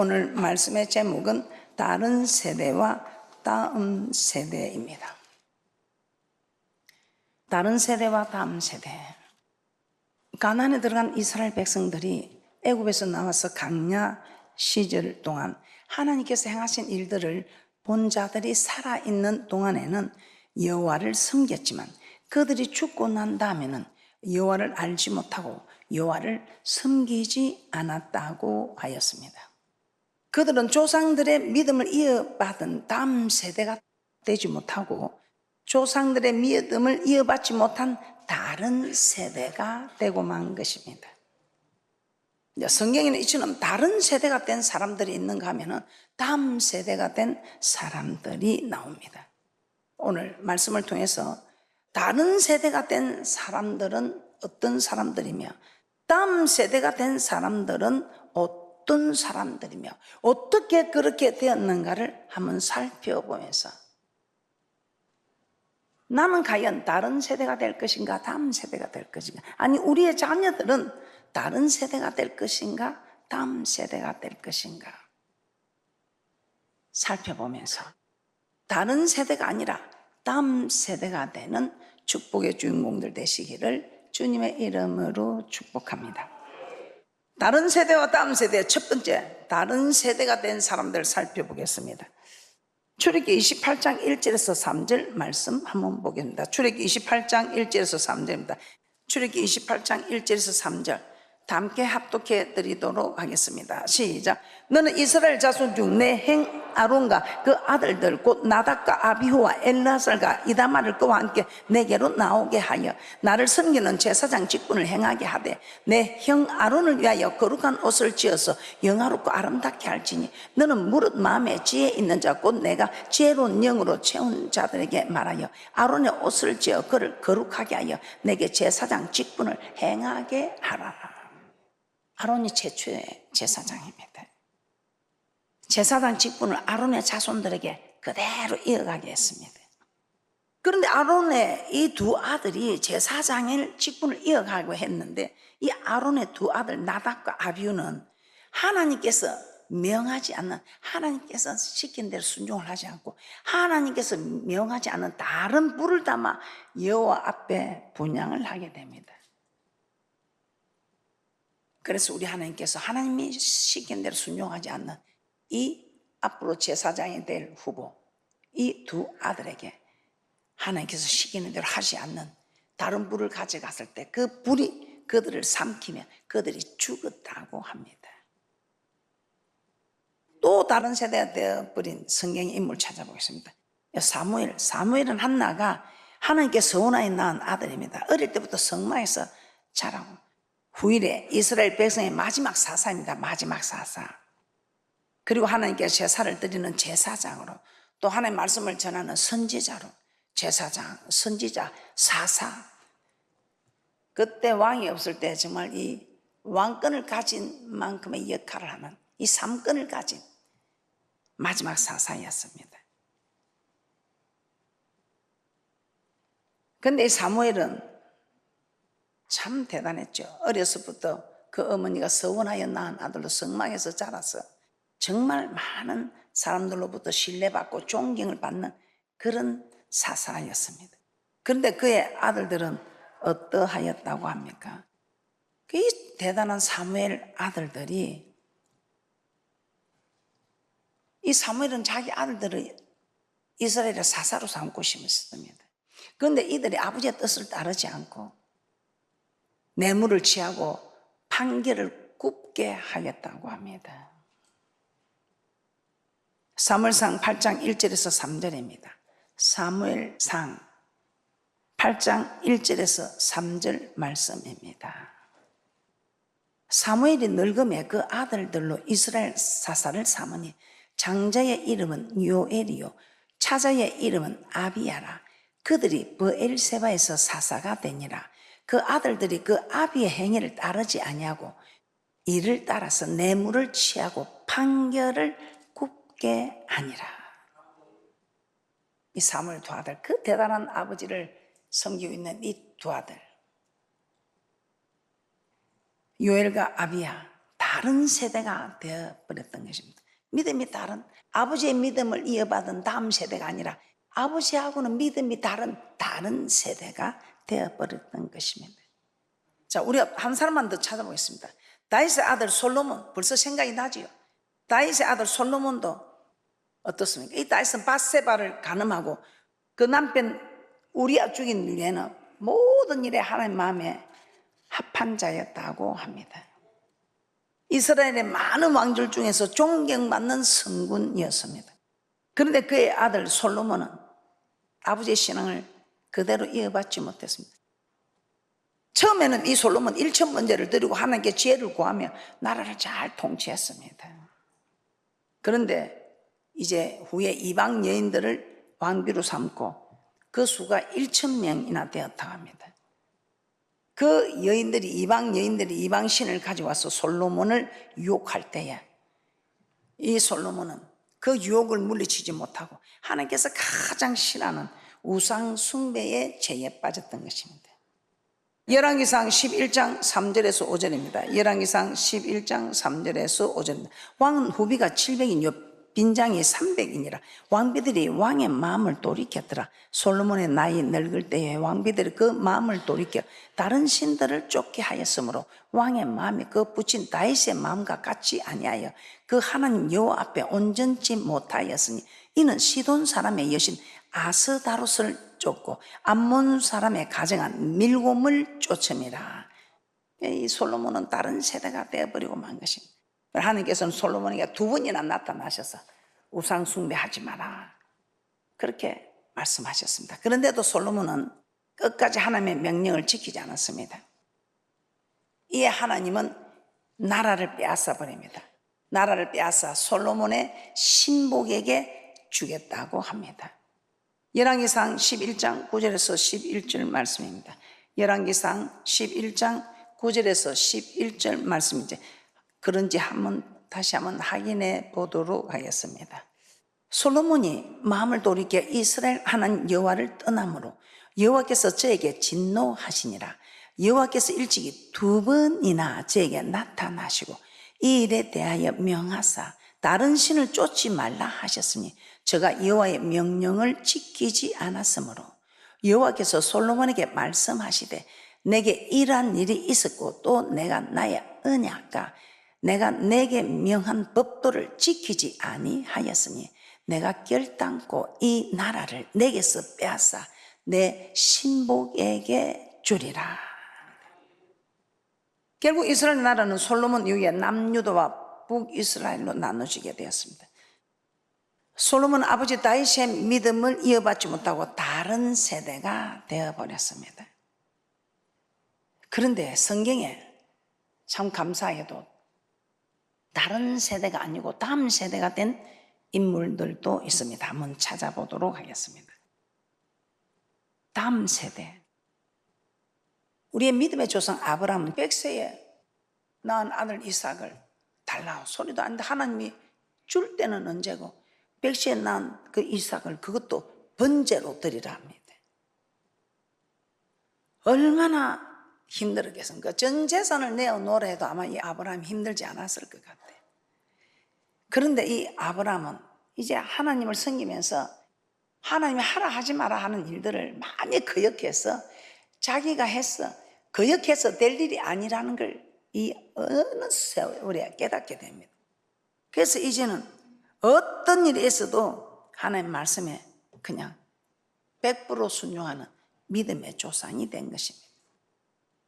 오늘 말씀의 제목은 다른 세대와 다음 세대입니다. 다른 세대와 다음 세대. 가나안에 들어간 이스라엘 백성들이 애굽에서 나와서 광야 시절 동안 하나님께서 행하신 일들을 본 자들이 살아있는 동안에는 여호와를 섬겼지만 그들이 죽고 난 다음에는 여호와를 알지 못하고 여호와를 섬기지 않았다고 하였습니다. 그들은 조상들의 믿음을 이어받은 다음 세대가 되지 못하고 조상들의 믿음을 이어받지 못한 다른 세대가 되고 만 것입니다. 성경에는 이처럼 다른 세대가 된 사람들이 있는가 하면 다음 세대가 된 사람들이 나옵니다. 오늘 말씀을 통해서 다른 세대가 된 사람들은 어떤 사람들이며 다음 세대가 된 사람들은 어떤 사람들이며 어떻게 그렇게 되었는가를 한번 살펴보면서 나는 과연 다른 세대가 될 것인가 다음 세대가 될 것인가, 아니 우리의 자녀들은 다른 세대가 될 것인가 다음 세대가 될 것인가 살펴보면서 다른 세대가 아니라 다음 세대가 되는 축복의 주인공들 되시기를 주님의 이름으로 축복합니다. 다른 세대와 다음 세대, 첫 번째 다른 세대가 된 사람들 살펴보겠습니다. 출애굽기 28장 1절에서 3절 말씀 한번 보겠습니다. 출애굽기 28장 1절에서 3절입니다. 출애굽기 28장 1절에서 3절 다 함께 합독해 드리도록 하겠습니다. 시작. 너는 이스라엘 자손 중 내 행 아론과 그 아들들 곧 나답과 아비후와 엘라살과 이다말을 그와 함께 내게로 나오게 하여 나를 섬기는 제사장 직분을 행하게 하되 내 형 아론을 위하여 거룩한 옷을 지어서 영화롭고 아름답게 할지니 너는 무릇 마음에 지혜 있는 자 곧 내가 지혜로운 영으로 채운 자들에게 말하여 아론의 옷을 지어 그를 거룩하게 하여 내게 제사장 직분을 행하게 하라. 아론이 최초의 제사장입니다. 제사장 직분을 아론의 자손들에게 그대로 이어가게 했습니다. 그런데 아론의 이 두 아들이 제사장의 직분을 이어가고 했는데 이 아론의 두 아들 나답과 아비후는 하나님께서 명하지 않는, 하나님께서 시킨 대로 순종을 하지 않고 하나님께서 명하지 않는 다른 불을 담아 여호와 앞에 분향을 하게 됩니다. 그래서 우리 하나님께서 하나님이 시킨 대로 순종하지 않는 이 앞으로 제사장이 될 후보, 이 두 아들에게 하나님께서 시키는 대로 하지 않는 다른 불을 가져갔을 때 그 불이 그들을 삼키며 그들이 죽었다고 합니다. 또 다른 세대가 되어버린 성경의 인물 찾아보겠습니다. 사무엘은 한나가 하나님께 서원하여 낳은 아들입니다. 어릴 때부터 성막에서 자라고 후일에 이스라엘 백성의 마지막 사사입니다. 마지막 사사. 그리고 하나님께서 제사를 드리는 제사장으로, 또 하나님의 말씀을 전하는 선지자로, 제사장, 선지자, 사사. 그때 왕이 없을 때 정말 이 왕권을 가진 만큼의 역할을 하는 이 삼권을 가진 마지막 사사였습니다. 그런데 이 사무엘은 참 대단했죠. 어려서부터 그 어머니가 서원하여 낳은 아들로 성막에서 자라서 정말 많은 사람들로부터 신뢰받고 존경을 받는 그런 사사였습니다. 그런데 그의 아들들은 어떠하였다고 합니까? 이 대단한 사무엘 아들들이, 이 사무엘은 자기 아들들을 이스라엘의 사사로 삼고 싶었습니다. 그런데 이들이 아버지의 뜻을 따르지 않고 뇌물을 취하고 판결을 굽게 하였다고 합니다. 사무엘상 8장 1절에서 3절입니다. 사무엘상 8장 1절에서 3절 말씀입니다. 사무엘이 늙음에 그 아들들로 이스라엘 사사를 삼으니 장자의 이름은 요엘이요 차자의 이름은 아비야라. 그들이 브엘세바에서 사사가 되니라. 그 아들들이 그 아비의 행위를 따르지 아니하고 이를 따라서 뇌물을 취하고 판결을 굽게 하니라. 이 사무엘 두 아들, 그 대단한 아버지를 섬기고 있는 이 두 아들, 요엘과 아비야 다 다른 세대가 되어버렸던 것입니다. 믿음이 다른, 아버지의 믿음을 이어받은 다음 세대가 아니라 아버지하고는 믿음이 다른 세대가 되어버렸던 것입니다. 자, 우리가 한 사람만 더 찾아보겠습니다. 다윗의 아들 솔로몬, 벌써 생각이 나지요. 다윗의 아들 솔로몬도 어떻습니까? 이 다윗은 밧세바를 간음하고 그 남편 우리아 죽인 일에는 모든 일에 하나님 마음에 합한 자였다고 합니다. 이스라엘의 많은 왕들 중에서 존경받는 성군이었습니다. 그런데 그의 아들 솔로몬은 아버지의 신앙을 그대로 이어받지 못했습니다. 처음에는 이 솔로몬 1,000번제를 드리고 하나님께 지혜를 구하며 나라를 잘 통치했습니다. 그런데 이제 후에 이방 여인들을 왕비로 삼고 그 수가 1,000명이나 되었다고 합니다. 그 이방 여인들이 이방 신을 가져와서 솔로몬을 유혹할 때에 이 솔로몬은 그 유혹을 물리치지 못하고 하나님께서 가장 싫어하는 우상 숭배의 죄에 빠졌던 것입니다. 열왕기상 11장 3절에서 5절입니다. 열왕기상 11장 3절에서 5절입니다. 왕은 후비가 700이요 빈장이 300이니라. 왕비들이 왕의 마음을 돌이켰더라. 솔로몬의 나이 늙을 때에 왕비들이 그 마음을 돌이켜 다른 신들을 쫓게 하였으므로 왕의 마음이 그 붙인 다윗의 마음과 같이 아니하여 그 하나님 여호와 앞에 온전치 못하였으니 이는 시돈 사람의 여신 아스다롯을 쫓고 암몬 사람의 가정한 밀곰을 쫓음이라. 이 솔로몬은 다른 세대가 되어버리고 만 것입니다. 하나님께서는 솔로몬에게 2번이나 나타나셔서 우상 숭배하지 마라 그렇게 말씀하셨습니다. 그런데도 솔로몬은 끝까지 하나님의 명령을 지키지 않았습니다. 이에 하나님은 나라를 빼앗아 버립니다. 나라를 빼앗아 솔로몬의 신복에게 주겠다고 합니다. 열왕기상 11장 9절에서 11절 말씀입니다. 열왕기상 11장 9절에서 11절 말씀이죠. 그런지 다시 한번 확인해 보도록 하겠습니다. 솔로몬이 마음을 돌이켜 이스라엘 하나님 여호와를 떠남으로 여호와께서 저에게 진노하시니라. 여호와께서 일찍이 2번이나 저에게 나타나시고 이 일에 대하여 명하사 다른 신을 쫓지 말라 하셨으니 저가 여호와의 명령을 지키지 않았으므로 여호와께서 솔로몬에게 말씀하시되 내게 이러한 일이 있었고 또 내가 나의 언약과 내가 내게 명한 법도를 지키지 아니하였으니 내가 결단코 이 나라를 내게서 빼앗아 내 신복에게 주리라. 결국 이스라엘 나라는 솔로몬 이후에 남유다와 북이스라엘로 나눠지게 되었습니다. 솔로몬 아버지 다윗의 믿음을 이어받지 못하고 다른 세대가 되어버렸습니다. 그런데 성경에 참 감사하게도 다른 세대가 아니고 다음 세대가 된 인물들도 있습니다. 한번 찾아보도록 하겠습니다. 다음 세대. 우리의 믿음의 조상 아브라함은 100세에 낳은 아들 이삭을 달라고 소리도 안 돼. 하나님이 줄 때는 언제고 100세에 낳은 그 이삭을 그것도 번제로 드리라 합니다. 얼마나 힘들었겠습니까? 전 재산을 내어놓으라 해도 아마 이 아브라함이 힘들지 않았을 것 같아요. 그런데 이 아브라함은 이제 하나님을 섬기면서 하나님이 하라 하지 마라 하는 일들을 많이 거역해서 자기가 해서 거역해서 될 일이 아니라는 걸 이 어느 세월에 깨닫게 됩니다. 그래서 이제는 어떤 일이 있어도 하나님 말씀에 그냥 100% 순종하는 믿음의 조상이 된 것입니다.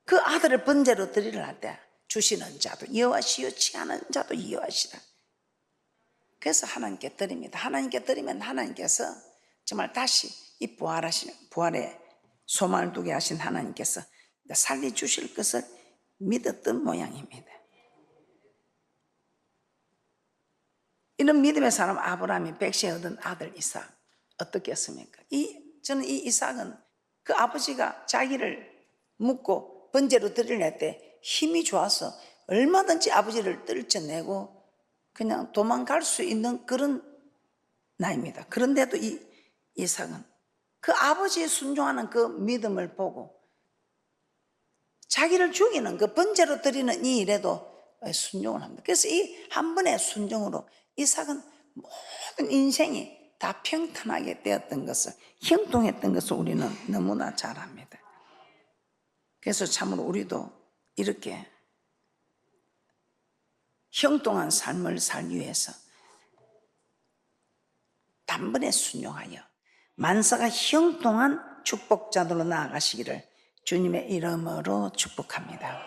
그 아들을 번제로 드리려 할 때 주시는 자도 여호와시요 취하는 자도 여호와시라. 그래서 하나님께 드립니다. 하나님께 드리면 하나님께서 정말 다시 이 부활의 소망을 두게 하신 하나님께서 살려주실 것을 믿었던 모양입니다. 이런 믿음의 사람 아브라함이 100세에 얻은 아들 이삭 어떻게 했습니까? 저는 이 이삭은 그 아버지가 자기를 묻고 번제로 드릴 때 힘이 좋아서 얼마든지 아버지를 떨쳐내고 그냥 도망갈 수 있는 그런 나이입니다. 그런데도 이 이삭은 그 아버지의 순종하는 그 믿음을 보고 자기를 죽이는 그 번제로 드리는 이 일에도 순종을 합니다. 그래서 이 한 번의 순종으로 이삭은 모든 인생이 다 평탄하게 되었던 것을, 형통했던 것을 우리는 너무나 잘 압니다. 그래서 참으로 우리도 이렇게 형통한 삶을 살기 위해서 단번에 순종하여 만사가 형통한 축복자들로 나아가시기를 주님의 이름으로 축복합니다.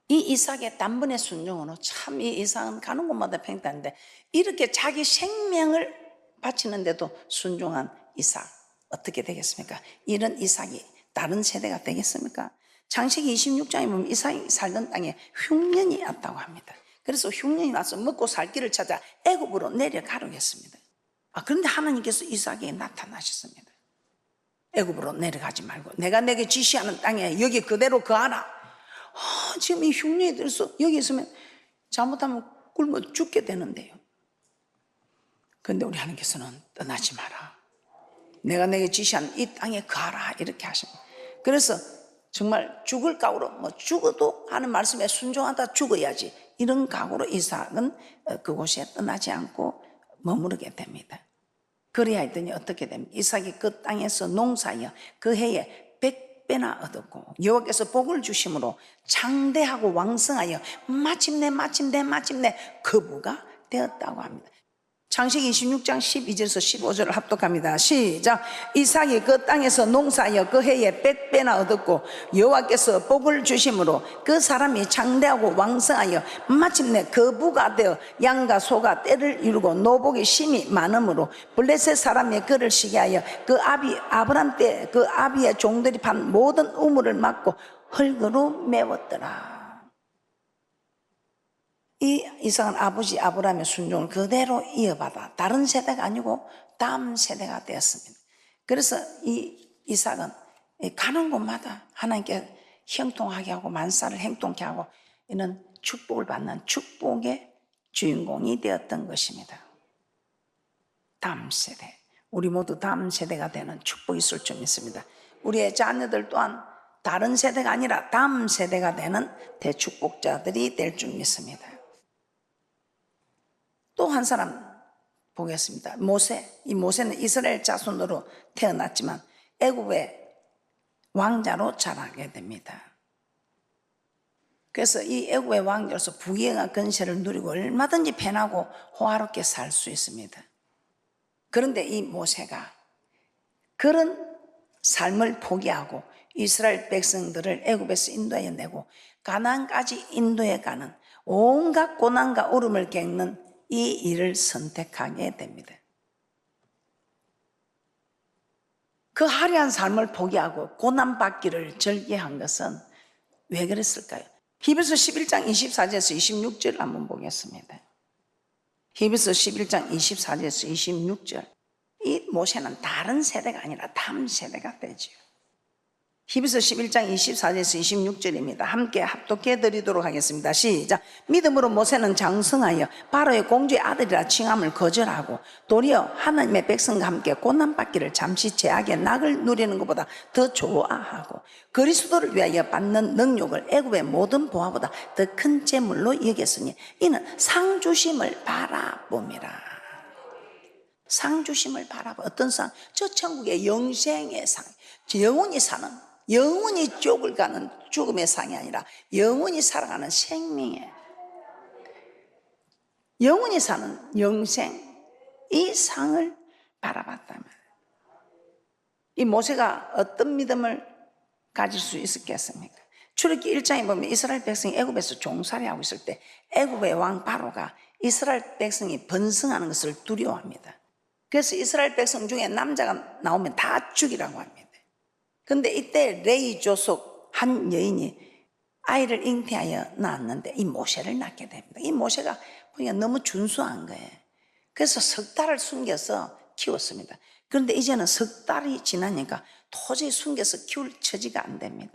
이 이삭의 단번에 순종으로 참 이 이삭은 가는 곳마다 평탄한데, 이렇게 자기 생명을 바치는데도 순종한 이삭, 어떻게 되겠습니까? 이런 이삭이 다른 세대가 되겠습니까? 창세기 26장에 보면 이삭이 살던 땅에 흉년이 왔다고 합니다. 그래서 흉년이 와서 먹고 살 길을 찾아 애굽으로 내려가려고 했습니다. 그런데 하나님께서 이삭에게 나타나셨습니다. 애굽으로 내려가지 말고 내가 내게 지시하는 땅에 여기 그대로 거하라. 지금 이 흉년이 들어서 여기 있으면 잘못하면 굶어 죽게 되는데요. 그런데 우리 하나님께서는 떠나지 마라. 내가 내게 지시한 이 땅에 거하라 이렇게 하십니다. 그래서 정말 죽을 각오로 죽어도 하는 말씀에 순종하다 죽어야지 이런 각오로 이삭은 그곳에 떠나지 않고 머무르게 됩니다. 그래야 했더니 어떻게 됩니까? 이삭이 그 땅에서 농사하여 그 해에 100배나 얻었고 여호와께서 복을 주심으로 장대하고 왕성하여 마침내 거부가 되었다고 합니다. 창세기 26장 12절에서 15절을 합독합니다. 시작. 이삭이 그 땅에서 농사하여 그 해에 100배나 얻었고 여호와께서 복을 주심으로 그 사람이 장대하고 왕성하여 마침내 거부가 되어 양과 소가 떼를 이루고 노복이 심히 많으므로 블레셋 사람이 그를 시게 하여 그 아비 아브람 때 그 아비의 종들이 판 모든 우물을 막고 흙으로 메웠더라. 이 이삭은 아버지 아브라함의 순종을 그대로 이어받아 다른 세대가 아니고 다음 세대가 되었습니다. 그래서 이 이삭은 가는 곳마다 하나님께 형통하게 하고 만사를 행통케 하고 이는 축복을 받는 축복의 주인공이 되었던 것입니다. 다음 세대, 우리 모두 다음 세대가 되는 축복이 있을 줄 믿습니다. 우리의 자녀들 또한 다른 세대가 아니라 다음 세대가 되는 대축복자들이 될 줄 믿습니다. 또 한 사람 보겠습니다. 모세. 이 모세는 이스라엘 자손으로 태어났지만 애굽의 왕자로 자라게 됩니다. 그래서 이 애굽의 왕자로서 부귀영화 권세를 누리고 얼마든지 편하고 호화롭게 살 수 있습니다. 그런데 이 모세가 그런 삶을 포기하고 이스라엘 백성들을 애굽에서 인도해 내고 가나안까지 인도해 가는 온갖 고난과 어려움을 겪는 이 일을 선택하게 됩니다. 그 화려한 삶을 포기하고 고난받기를 절개한 것은 왜 그랬을까요? 히브리서 11장 24절에서 26절 한번 보겠습니다. 히브리서 11장 24절에서 26절. 이 모세는 다른 세대가 아니라 다음 세대가 되죠. 히브리서 11장 24절에서 26절입니다. 함께 합독해 드리도록 하겠습니다. 시작. 믿음으로 모세는 장성하여 바로의 공주의 아들이라 칭함을 거절하고 도리어 하나님의 백성과 함께 고난받기를 잠시 제약의 낙을 누리는 것보다 더 좋아하고 그리스도를 위하여 받는 능력을 애굽의 모든 보화보다 더 큰 재물로 여겼으니 이는 상 주심을 바라봄이라. 상 주심을 바라보. 어떤 상? 저 천국의 영생의 상, 영원히 사는, 영원히 쪽을 가는 죽음의 상이 아니라 영원히 살아가는 생명의, 영원히 사는 영생, 이 상을 바라봤다면 이 모세가 어떤 믿음을 가질 수 있었겠습니까? 출애굽기 1장에 보면 이스라엘 백성이 애굽에서 종살이하고 있을 때 애굽의 왕 바로가 이스라엘 백성이 번성하는 것을 두려워합니다. 그래서 이스라엘 백성 중에 남자가 나오면 다 죽이라고 합니다. 그런데 이때 레위 족속 한 여인이 아이를 잉태하여 낳았는데 이 모세를 낳게 됩니다. 이 모세가 그냥 너무 준수한 거예요. 그래서 석 달을 숨겨서 키웠습니다. 그런데 이제는 석 달이 지나니까 도저히 숨겨서 키울 처지가 안 됩니다.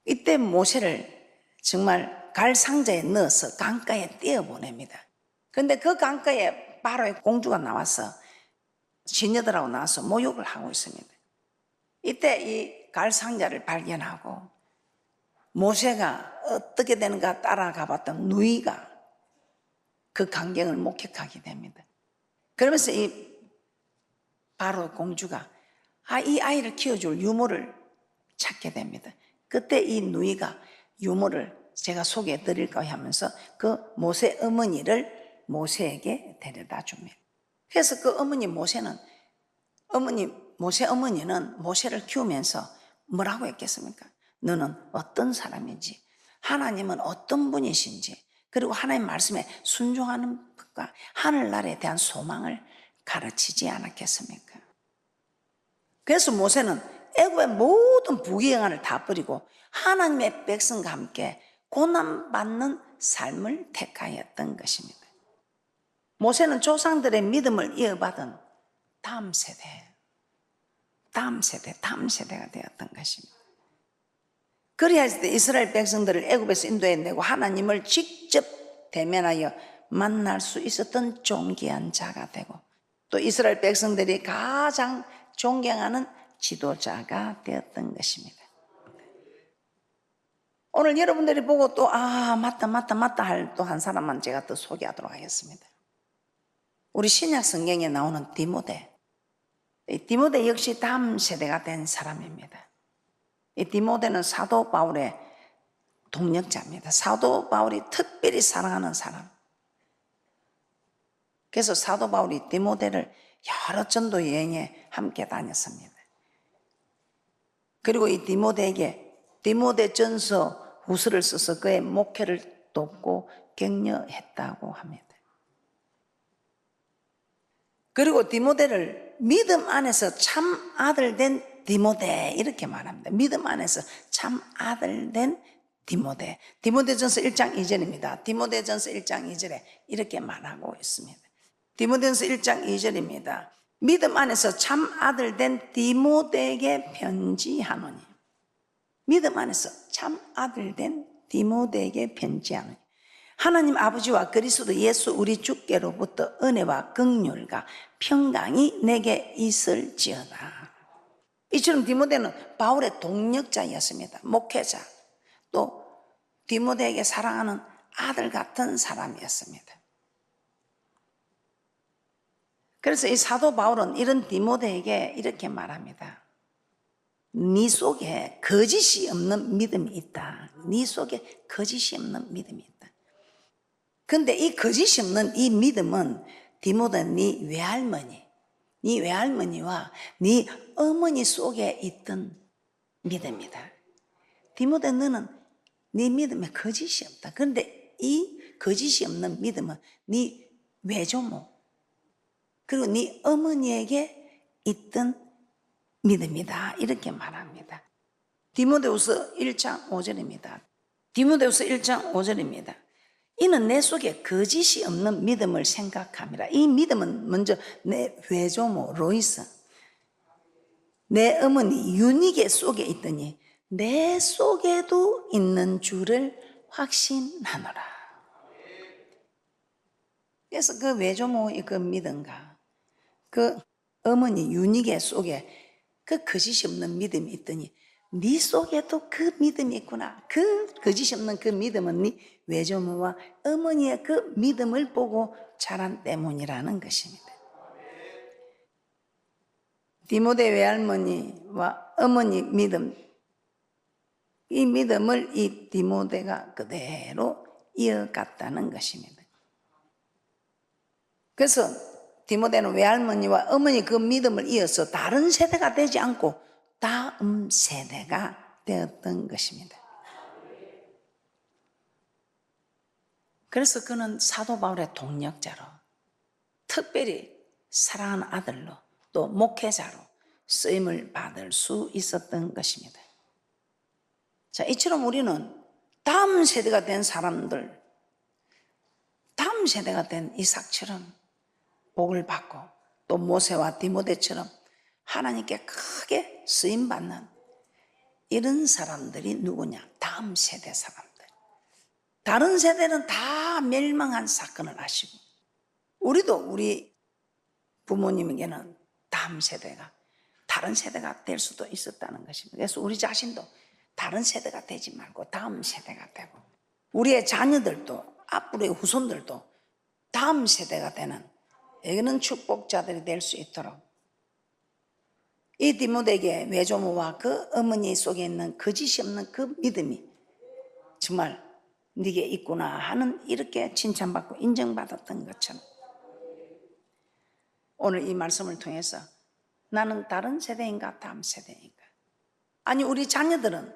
이때 모세를 정말 갈 상자에 넣어서 강가에 떼어보냅니다. 그런데 그 강가에 바로의 공주가 나와서 시녀들하고 나와서 모욕을 하고 있습니다. 이때 이 갈 상자를 발견하고 모세가 어떻게 되는가 따라가 봤던 누이가 그 광경을 목격하게 됩니다. 그러면서 이 바로 공주가 이 아이를 키워줄 유모를 찾게 됩니다. 그때 이 누이가 유모를 제가 소개해 드릴까 하면서 그 모세 어머니를 모세에게 데려다 줍니다. 그래서 그 어머니 모세 어머니는 모세를 키우면서 뭐라고 했겠습니까? 너는 어떤 사람인지, 하나님은 어떤 분이신지, 그리고 하나님 말씀에 순종하는 것과 하늘나라에 대한 소망을 가르치지 않았겠습니까? 그래서 모세는 애굽의 모든 부귀영화를 다 버리고 하나님의 백성과 함께 고난받는 삶을 택하였던 것입니다. 모세는 조상들의 믿음을 이어받은 다음 세대가 되었던 것입니다. 그리하였을 때 이스라엘 백성들을 애굽에서 인도해내고 하나님을 직접 대면하여 만날 수 있었던 존귀한 자가 되고, 또 이스라엘 백성들이 가장 존경하는 지도자가 되었던 것입니다. 오늘 여러분들이 보고 또 맞다 할 또 한 사람만 제가 또 소개하도록 하겠습니다. 우리 신약 성경에 나오는 디모데. 이 디모데 역시 다음 세대가 된 사람입니다. 이 디모데는 사도 바울의 동력자입니다. 사도 바울이 특별히 사랑하는 사람. 그래서 사도 바울이 디모데를 여러 전도 여행에 함께 다녔습니다. 그리고 이 디모데에게 디모데전서 후서를 써서 그의 목회를 돕고 격려했다고 합니다. 그리고 디모데를 믿음 안에서 참 아들 된 디모데 이렇게 말합니다. 믿음 안에서 참 아들 된 디모데. 디모데전서 1장 2절입니다. 디모데전서 1장 2절에 이렇게 말하고 있습니다. 디모데전서 1장 2절입니다. 믿음 안에서 참 아들 된 디모데에게 편지하노니. 믿음 안에서 참 아들 된 디모데에게 편지하노니. 하나님 아버지와 그리스도 예수 우리 주께로부터 은혜와 긍휼과 평강이 내게 있을지어다. 이처럼 디모데는 바울의 동력자였습니다. 목회자, 또 디모데에게 사랑하는 아들 같은 사람이었습니다. 그래서 이 사도 바울은 이런 디모데에게 이렇게 말합니다. 네 속에 거짓이 없는 믿음이 있다. 네 속에 거짓이 없는 믿음이 있다. 근데 이 거짓이 없는 이 믿음은 디모데 네 외할머니와 네 어머니 속에 있던 믿음이다. 디모데 너는 네 믿음에 거짓이 없다. 그런데 이 거짓이 없는 믿음은 네 외조모 그리고 네 어머니에게 있던 믿음이다. 이렇게 말합니다. 디모데후서 1장 5절입니다. 디모데후서 1장 5절입니다. 이는 내 속에 거짓이 없는 믿음을 생각함이라. 이 믿음은 먼저 내 외조모 로이스, 내 어머니 유니게 속에 있더니 내 속에도 있는 줄을 확신하노라. 그래서 그 외조모의 그 믿음과 그 어머니 유니게 속에 그 거짓이 없는 믿음이 있더니 네 속에도 그 믿음이 있구나. 그 거짓이 없는 그 믿음은 네 외조모와 어머니의 그 믿음을 보고 자란 때문이라는 것입니다. 디모데 외할머니와 어머니 믿음, 이 믿음을 이 디모데가 그대로 이어갔다는 것입니다. 그래서 디모데는 외할머니와 어머니 그 믿음을 이어서 다른 세대가 되지 않고 다음 세대가 되었던 것입니다. 그래서 그는 사도 바울의 동력자로, 특별히 사랑하는 아들로, 또 목회자로 쓰임을 받을 수 있었던 것입니다. 자, 이처럼 우리는 다음 세대가 된 사람들, 다음 세대가 된 이삭처럼 복을 받고 또 모세와 디모데처럼 하나님께 크게 쓰임받는 이런 사람들이 누구냐? 다음 세대 사람들. 다른 세대는 다 멸망한 사건을 아시고 우리도 우리 부모님에게는 다음 세대가 다른 세대가 될 수도 있었다는 것입니다. 그래서 우리 자신도 다른 세대가 되지 말고 다음 세대가 되고, 우리의 자녀들도 앞으로의 후손들도 다음 세대가 되는 이런 축복자들이 될 수 있도록 이 디모데에게 외조모와 그 어머니 속에 있는 거짓이 없는 그 믿음이 정말 네게 있구나 하는 이렇게 칭찬받고 인정받았던 것처럼 오늘 이 말씀을 통해서 나는 다른 세대인가 다음 세대인가, 아니 우리 자녀들은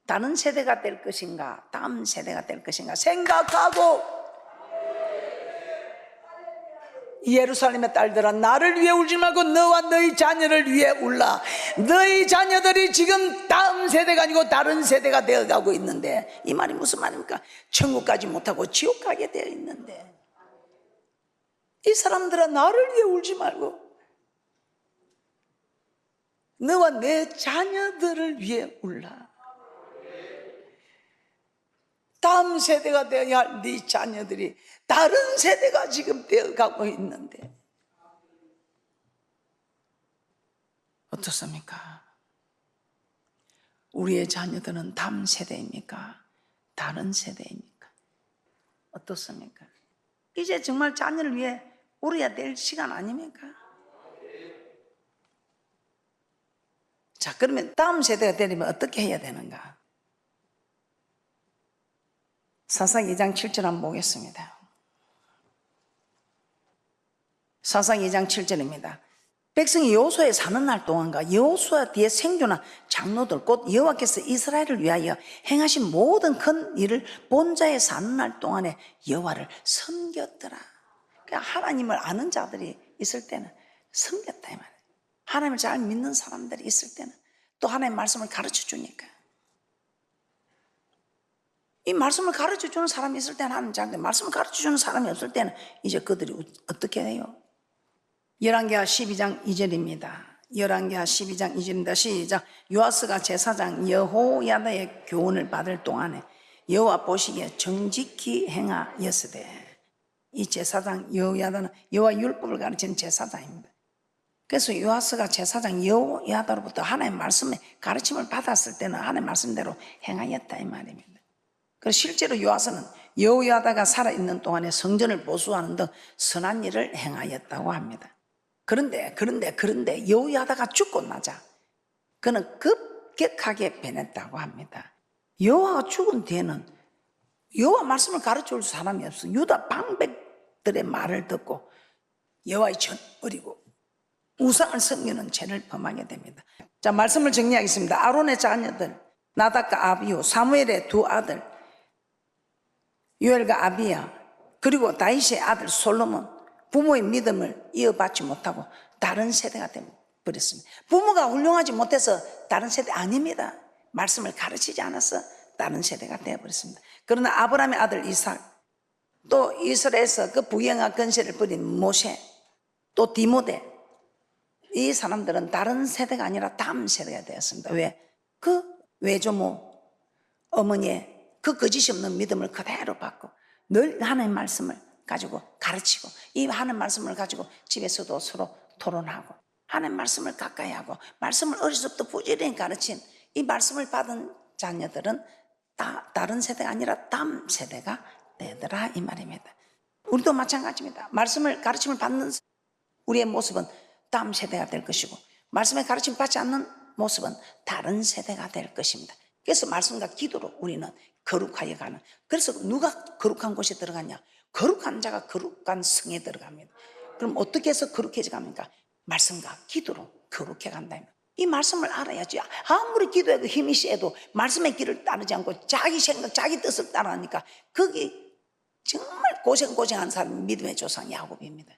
다른 세대가 될 것인가 다음 세대가 될 것인가 생각하고, 예루살렘의 딸들아 나를 위해 울지 말고 너와 너희 자녀를 위해 울라. 너희 자녀들이 지금 다음 세대가 아니고 다른 세대가 되어가고 있는데, 이 말이 무슨 말입니까? 천국 가지 못하고 지옥 가게 되어 있는데 이 사람들아 나를 위해 울지 말고 너와 내 자녀들을 위해 울라. 다음 세대가 되어야 할 네 자녀들이 다른 세대가 지금 되어가고 있는데 어떻습니까? 우리의 자녀들은 다음 세대입니까? 다른 세대입니까? 어떻습니까? 이제 정말 자녀를 위해 울어야 될 시간 아닙니까? 자, 그러면 다음 세대가 되려면 어떻게 해야 되는가? 사사기 2장 7절 한번 보겠습니다. 사사기 2장 7절입니다. 백성이 여호수아에 사는 날 동안과 여호수아 뒤에 생존한 장로들 곧 여호와께서 이스라엘을 위하여 행하신 모든 큰 일을 본 자에 사는 날 동안에 여호와를 섬겼더라. 그러니까 하나님을 아는 자들이 있을 때는 섬겼다 이 말이에요. 하나님을 잘 믿는 사람들이 있을 때는 또 하나님의 말씀을 가르쳐 주니까, 이 말씀을 가르쳐 주는 사람이 있을 때는 하나님 잘 돼, 말씀을 가르쳐 주는 사람이 없을 때는 이제 그들이 어떻게 해요? 열왕기하 12장 2절입니다. 열왕기하 12장 2절입니다. 시작. 요아스가 제사장 여호야다의 교훈을 받을 동안에 여호와 보시기에 정직히 행하였으되, 이 제사장 여호야다는 여호와 율법을 가르치는 제사장입니다. 그래서 요아스가 제사장 여호야다로부터 하나님의 말씀의 가르침을 받았을 때는 하나님의 말씀대로 행하였다 이 말입니다. 그래서 실제로 요아스는 여호야다가 살아있는 동안에 성전을 보수하는 등 선한 일을 행하였다고 합니다. 그런데 여호야다가 죽고 나자 그는 급격하게 변했다고 합니다. 여호와가 죽은 뒤에는 여호와 말씀을 가르쳐줄 사람이 없어. 유다 방백들의 말을 듣고 여호와의 전 버리고 우상을 섬기는 죄를 범하게 됩니다. 자, 말씀을 정리하겠습니다. 아론의 자녀들 나답과 아비후, 사무엘의 두 아들 요엘과 아비야, 그리고 다윗의 아들 솔로몬, 부모의 믿음을 이어받지 못하고 다른 세대가 되어버렸습니다. 부모가 훌륭하지 못해서 다른 세대 아닙니다. 말씀을 가르치지 않아서 다른 세대가 되어버렸습니다. 그러나 아브라함의 아들 이삭, 또 이스라엘에서 그 부영화 건세를 벌인 모세, 또 디모데, 이 사람들은 다른 세대가 아니라 다음 세대가 되었습니다. 왜? 그 외조모 어머니의 그 거짓이 없는 믿음을 그대로 받고 늘 하나님의 말씀을 가지고 가르치고, 이 하나님의 말씀을 가지고 집에서도 서로 토론하고 하나님의 말씀을 가까이 하고 말씀을 어려서부터 부지런히 가르친 이 말씀을 받은 자녀들은 다른 세대가 아니라 다음 세대가 되더라 이 말입니다. 우리도 마찬가지입니다. 말씀을 가르침을 받는 우리의 모습은 다음 세대가 될 것이고, 말씀의 가르침 받지 않는 모습은 다른 세대가 될 것입니다. 그래서 말씀과 기도로 우리는 거룩하여 가는, 그래서 누가 거룩한 곳에 들어가냐? 거룩한 자가 거룩한 성에 들어갑니다. 그럼 어떻게 해서 거룩해져 갑니까? 말씀과 기도로 거룩해 간다. 이 말씀을 알아야지. 아무리 기도해도 힘이 세도 말씀의 길을 따르지 않고 자기 생각 자기 뜻을 따라하니까 거기 정말 고생한 사람이 믿음의 조상 야곱입니다.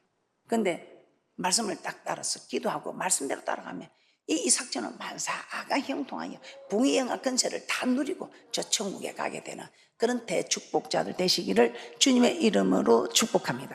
그런데 말씀을 딱 따라서 기도하고 말씀대로 따라가면 이 이삭처럼 만사가 형통하여 붕의 영화 건세를 다 누리고 저 천국에 가게 되는 그런 대축복자들 되시기를 주님의 이름으로 축복합니다.